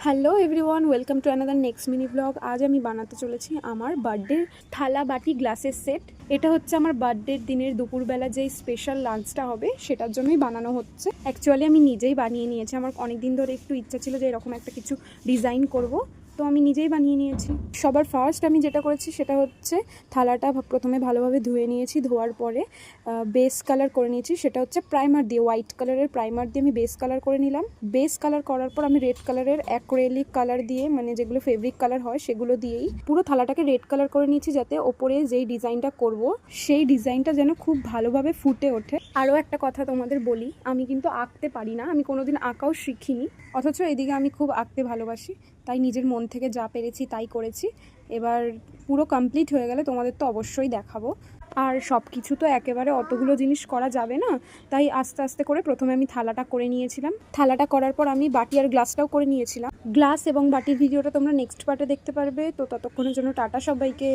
Hello everyone, welcome to another next mini blog. আজ আমি বানাতে চলেছি আমার বার্থডের থালা বাটি গ্লাসের সেট। এটা হচ্ছে আমার বার্থডের দিনের দুপুরবেলা যেই স্পেশাল লাঞ্চটা হবে সেটার জন্যই বানানো হচ্ছে। অ্যাকচুয়ালি আমি নিজেই বানিয়ে নিয়েছি। আমার অনেক দিন ধরে একটু ইচ্ছা ছিল যে এরকম একটা কিছু ডিজাইন করব, তো আমি নিজেই বানিয়ে নিয়েছি। সবার ফার্স্ট আমি যেটা করেছি সেটা হচ্ছে থালাটা প্রথমে ভালোভাবে ধুয়ে নিয়েছি। ধোয়ার পরে বেস কালার করে নিয়েছি, সেটা হচ্ছে প্রাইমার দিয়ে, হোয়াইট কালারের প্রাইমার দিয়ে আমি বেস কালার করে নিলাম। বেস কালার করার পর আমি রেড কালারের অ্যাক্রেলিক কালার দিয়ে, মানে যেগুলো ফেব্রিক কালার হয় সেগুলো দিয়েই পুরো থালাটাকে রেড কালার করে নিয়েছি, যাতে ওপরে যেই ডিজাইনটা করব সেই ডিজাইনটা যেন খুব ভালোভাবে ফুটে ওঠে। আরও একটা কথা তোমাদের বলি, আমি কিন্তু আঁকতে পারি না, আমি কোনোদিন আঁকাও শিখিনি, অথচ এদিকে আমি খুব আঁকতে ভালোবাসি, তাই নিজের মন থেকে যা পেরেছি তাই করেছি। এবার পুরো কমপ্লিট হয়ে গেলে তোমাদের তো অবশ্যই দেখাবো। আর সব কিছু তো একেবারে অতগুলো জিনিস করা যাবে না, তাই আস্তে আস্তে করে প্রথমে আমি থালাটা করে নিয়েছিলাম। থালাটা করার পর আমি বাটি আর গ্লাসটাও করে নিয়েছিলাম। গ্লাস এবং বাটির ভিডিওটা তোমরা নেক্সট পার্টে দেখতে পারবে। তো ততক্ষণের জন্য টাটা সবাইকে।